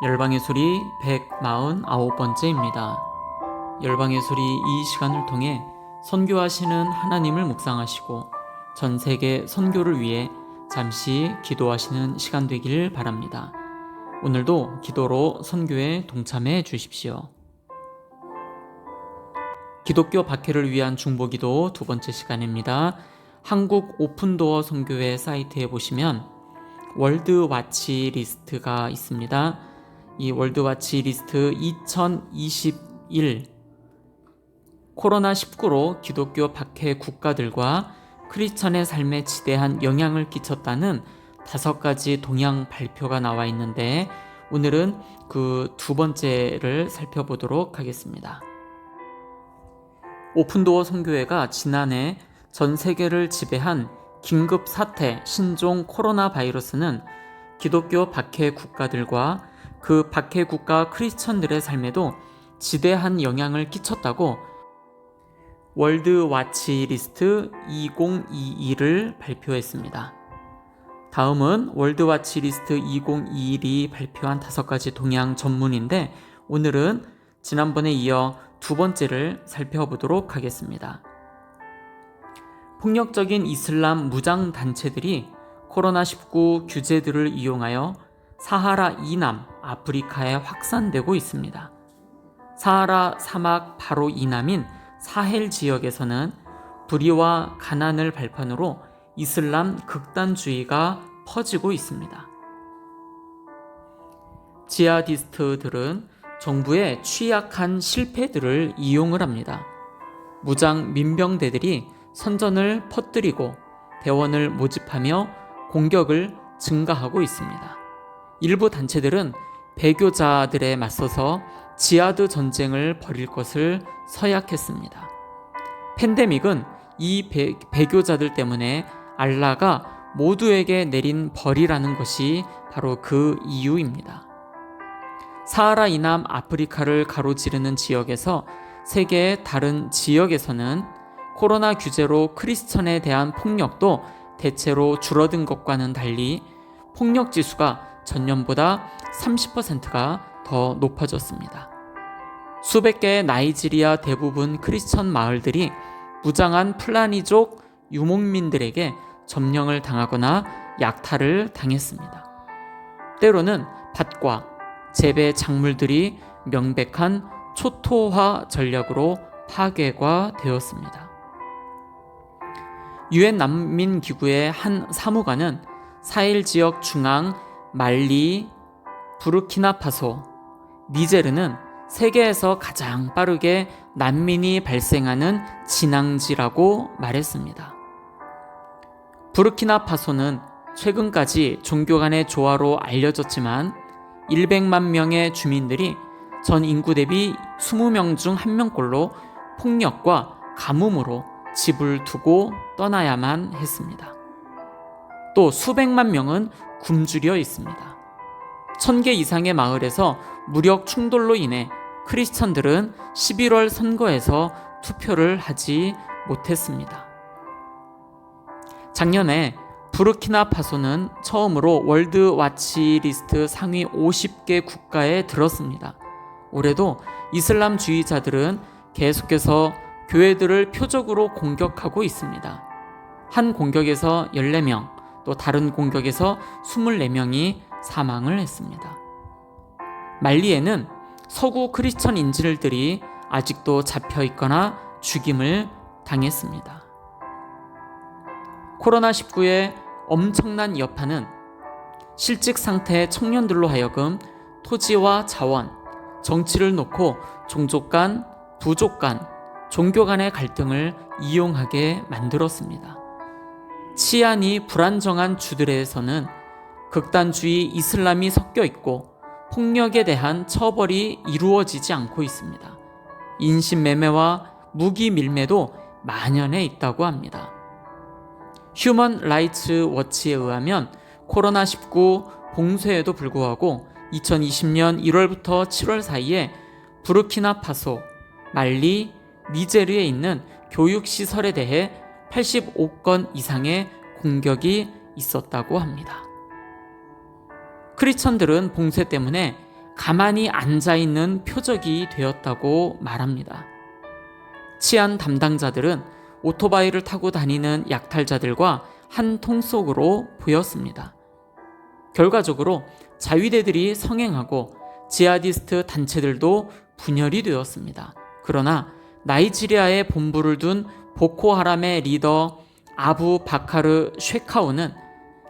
열방의 소리 149번째입니다. 열방의 소리 이 시간을 통해 선교하시는 하나님을 묵상하시고 전 세계 선교를 위해 잠시 기도하시는 시간 되길 바랍니다. 오늘도 기도로 선교에 동참해 주십시오. 기독교 박해를 위한 중보기도 두 번째 시간입니다. 한국 오픈도어 선교회 사이트에 보시면 월드와치 리스트가 있습니다. 이 월드와치 리스트 2021 코로나19로 기독교 박해 국가들과 크리스천의 삶에 지대한 영향을 끼쳤다는 5가지 동향 발표가 나와 있는데 오늘은 그 두 번째를 살펴보도록 하겠습니다. 오픈도어 선교회가 지난해 전 세계를 지배한 긴급 사태 신종 코로나 바이러스는 기독교 박해 국가들과 그 박해 국가 크리스천들의 삶에도 지대한 영향을 끼쳤다고 월드와치 리스트 2021을 발표했습니다. 다음은 월드와치 리스트 2021이 발표한 5가지 동향 전문인데 오늘은 지난번에 이어 두 번째를 살펴보도록 하겠습니다. 폭력적인 이슬람 무장 단체들이 코로나19 규제들을 이용하여 사하라 이남 아프리카에 확산되고 있습니다. 사하라 사막 바로 이남인 사헬 지역에서는 불의와 가난을 발판으로 이슬람 극단주의가 퍼지고 있습니다. 지하디스트들은 정부의 취약한 실패들을 이용을 합니다. 무장 민병대들이 선전을 퍼뜨리고 대원을 모집하며 공격을 증가하고 있습니다. 일부 단체들은 배교자들에 맞서서 지하드 전쟁을 벌일 것을 서약했습니다. 팬데믹은 이 배교자들 때문에 알라가 모두에게 내린 벌이라는 것이 바로 그 이유입니다. 사하라 이남 아프리카를 가로지르는 지역에서 세계의 다른 지역에서는 코로나 규제로 크리스천에 대한 폭력도 대체로 줄어든 것과는 달리 폭력 지수가 전년보다 30%가 더 높아졌습니다. 수백 개의 나이지리아 대부분 크리스천 마을들이 무장한 플라니족 유목민들에게 점령을 당하거나 약탈을 당했습니다. 때로는 밭과 재배 작물들이 명백한 초토화 전략으로 파괴가 되었습니다. 유엔 난민기구의 한 사무관은 사헬 지역 중앙 말리, 부르키나파소, 니제르는 세계에서 가장 빠르게 난민이 발생하는 진앙지라고 말했습니다. 부르키나파소는 최근까지 종교 간의 조화로 알려졌지만 100만 명의 주민들이 전 인구 대비 20명 중 1명꼴로 폭력과 가뭄으로 집을 두고 떠나야만 했습니다. 또 수백만 명은 굶주려 있습니다. 1000개 이상의 마을에서 무력 충돌로 인해 크리스천들은 11월 선거에서 투표를 하지 못했습니다. 작년에 부르키나파소는 처음으로 월드와치 리스트 상위 50개 국가에 들었습니다. 올해도 이슬람주의자들은 계속해서 교회들을 표적으로 공격하고 있습니다. 한 공격에서 14명, 또 다른 공격에서 24명이 사망을 했습니다. 말리에는 서구 크리스천 인질들이 아직도 잡혀 있거나 죽임을 당했습니다. 코로나19의 엄청난 여파는 실직 상태의 청년들로 하여금 토지와 자원, 정치를 놓고 종족 간, 부족 간, 종교 간의 갈등을 이용하게 만들었습니다. 치안이 불안정한 주들에서는 극단주의 이슬람이 섞여 있고 폭력에 대한 처벌이 이루어지지 않고 있습니다. 인신매매와 무기 밀매도 만연해 있다고 합니다. 휴먼 라이츠 워치에 의하면 코로나19 봉쇄에도 불구하고 2020년 1월부터 7월 사이에 부르키나파소, 말리, 니제르에 있는 교육시설에 대해 85건 이상의 공격이 있었다고 합니다. 크리스천들은 봉쇄 때문에 가만히 앉아있는 표적이 되었다고 말합니다. 치안 담당자들은 오토바이를 타고 다니는 약탈자들과 한 통 속으로 보였습니다. 결과적으로 자위대들이 성행하고 지하디스트 단체들도 분열이 되었습니다. 그러나 나이지리아에 본부를 둔 보코하람의 리더 아부 바카르 쉐카우는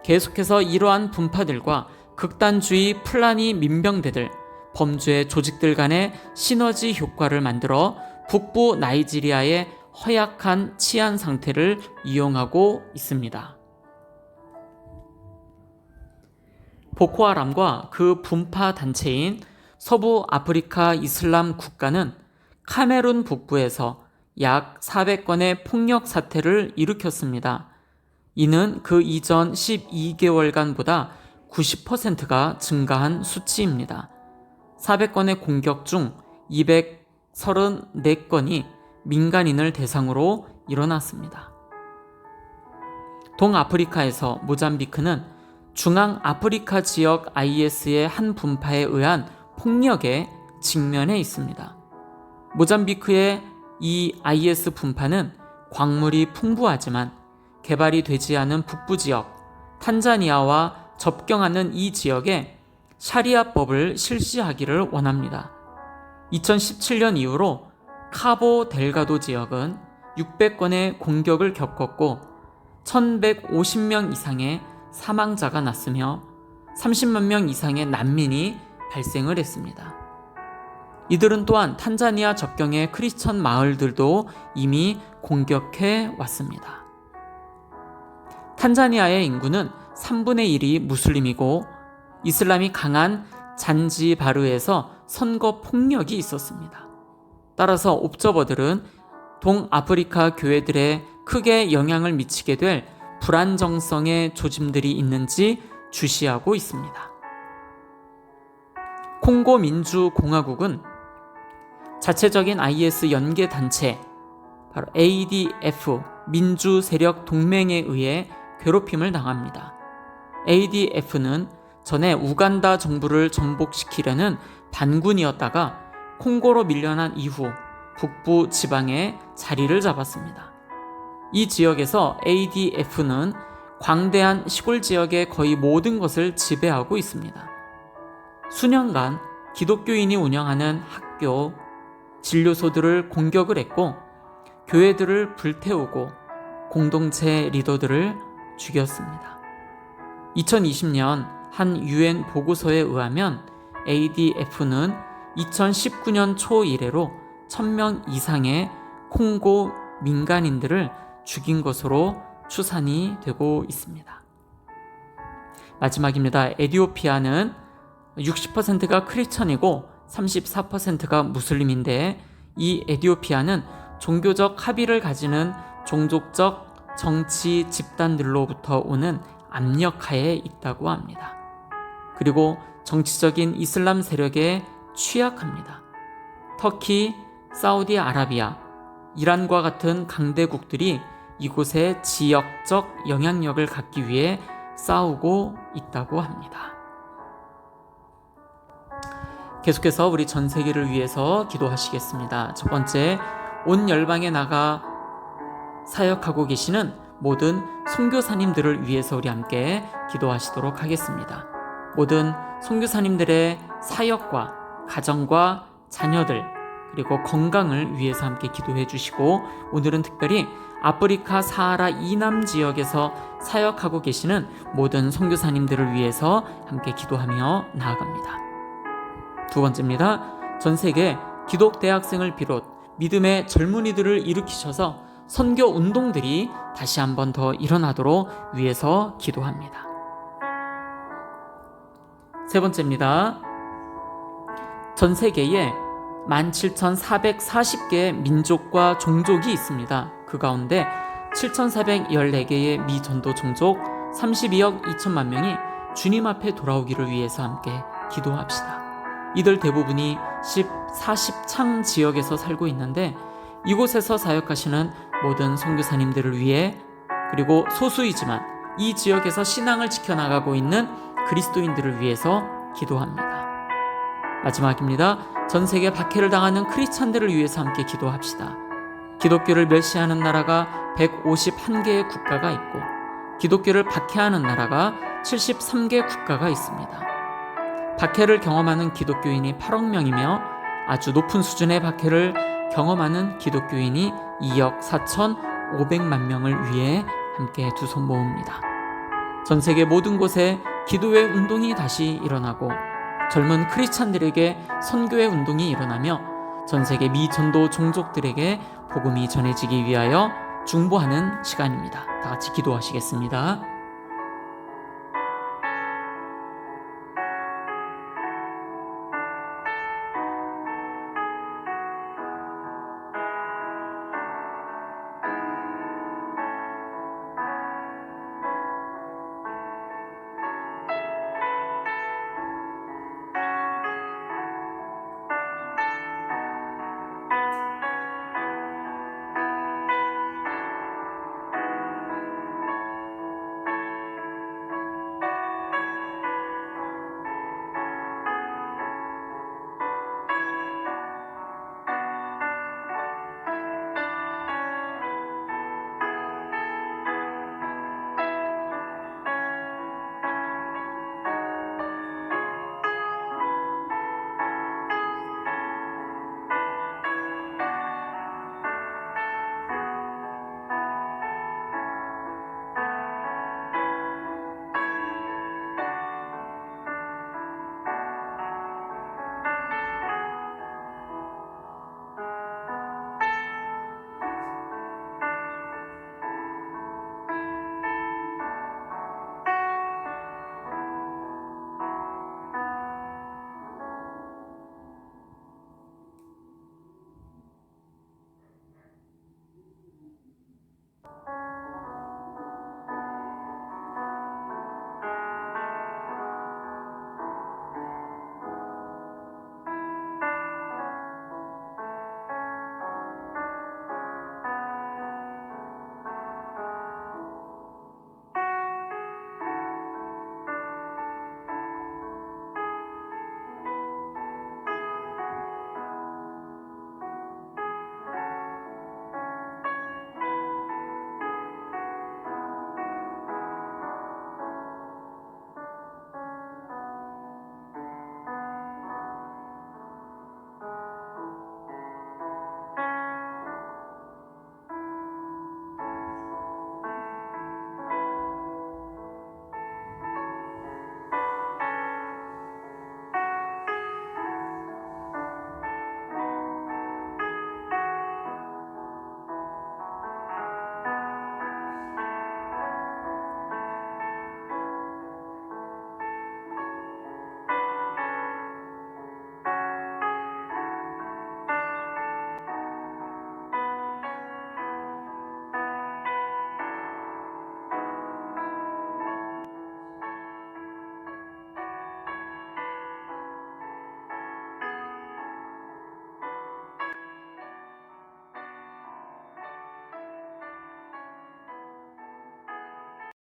계속해서 이러한 분파들과 극단주의 플라니 민병대들, 범죄 조직들 간의 시너지 효과를 만들어 북부 나이지리아의 허약한 치안 상태를 이용하고 있습니다. 보코하람과 그 분파 단체인 서부 아프리카 이슬람 국가는 카메룬 북부에서 약 400건의 폭력 사태를 일으켰습니다. 이는 그 이전 12개월간보다 90%가 증가한 수치입니다. 400건의 공격 중 234건이 민간인을 대상으로 일어났습니다. 동아프리카에서 모잠비크는 중앙아프리카 지역 IS의 한 분파에 의한 폭력에 직면해 있습니다. 모잠비크의 이 IS 분파는 광물이 풍부하지만 개발이 되지 않은 북부 지역, 탄자니아와 접경하는 이 지역에 샤리아법을 실시하기를 원합니다. 2017년 이후로 카보 델가도 지역은 600건의 공격을 겪었고 1150명 이상의 사망자가 났으며 30만 명 이상의 난민이 발생을 했습니다. 이들은 또한 탄자니아 접경의 크리스천 마을들도 이미 공격해 왔습니다. 탄자니아의 인구는 3분의 1이 무슬림이고 이슬람이 강한 잔지바르에서 선거 폭력이 있었습니다. 따라서 옵저버들은 동아프리카 교회들에 크게 영향을 미치게 될 불안정성의 조짐들이 있는지 주시하고 있습니다. 콩고 민주공화국은 자체적인 IS 연계 단체 바로 ADF 민주 세력 동맹에 의해 괴롭힘을 당합니다. ADF는 전에 우간다 정부를 전복시키려는 반군이었다가 콩고로 밀려난 이후 북부 지방에 자리를 잡았습니다. 이 지역에서 ADF는 광대한 시골 지역의 거의 모든 것을 지배하고 있습니다. 수년간 기독교인이 운영하는 학교, 진료소들을 공격을 했고 교회들을 불태우고 공동체 리더들을 죽였습니다. 2020년 한 UN 보고서에 의하면 ADF는 2019년 초 이래로 1000명 이상의 콩고 민간인들을 죽인 것으로 추산이 되고 있습니다. 마지막입니다. 에티오피아는 60%가 크리스천이고 34%가 무슬림인데 이 에티오피아는 종교적 합의를 가지는 종족적 정치 집단들로부터 오는 압력하에 있다고 합니다. 그리고 정치적인 이슬람 세력에 취약합니다. 터키, 사우디아라비아, 이란과 같은 강대국들이 이곳에 지역적 영향력을 갖기 위해 싸우고 있다고 합니다. 계속해서 우리 전 세계를 위해서 기도하시겠습니다. 첫 번째, 온 열방에 나가 사역하고 계시는 모든 선교사님들을 위해서 우리 함께 기도하시도록 하겠습니다. 모든 선교사님들의 사역과 가정과 자녀들 그리고 건강을 위해서 함께 기도해 주시고, 오늘은 특별히 아프리카 사하라 이남 지역에서 사역하고 계시는 모든 선교사님들을 위해서 함께 기도하며 나아갑니다. 두 번째입니다. 전 세계 기독 대학생을 비롯 믿음의 젊은이들을 일으키셔서 선교 운동들이 다시 한번 더 일어나도록 위해서 기도합니다. 세 번째입니다. 전 세계에 17,440개의 민족과 종족이 있습니다. 그 가운데 7,414개의 미전도 종족 32억 2천만 명이 주님 앞에 돌아오기를 위해서 함께 기도합시다. 이들 대부분이 40창 지역에서 살고 있는데 이곳에서 사역하시는 모든 선교사님들을 위해, 그리고 소수이지만 이 지역에서 신앙을 지켜나가고 있는 그리스도인들을 위해서 기도합니다. 마지막입니다. 전 세계 박해를 당하는 크리스찬들을 위해서 함께 기도합시다. 기독교를 멸시하는 나라가 151개의 국가가 있고 기독교를 박해하는 나라가 73개 국가가 있습니다. 박해를 경험하는 기독교인이 8억 명이며 아주 높은 수준의 박해를 경험하는 기독교인이 2억 4,500만 명을 위해 함께 두 손 모읍니다. 전 세계 모든 곳에 기도의 운동이 다시 일어나고 젊은 크리스찬들에게 선교의 운동이 일어나며 전 세계 미전도 종족들에게 복음이 전해지기 위하여 중보하는 시간입니다. 다 같이 기도하시겠습니다.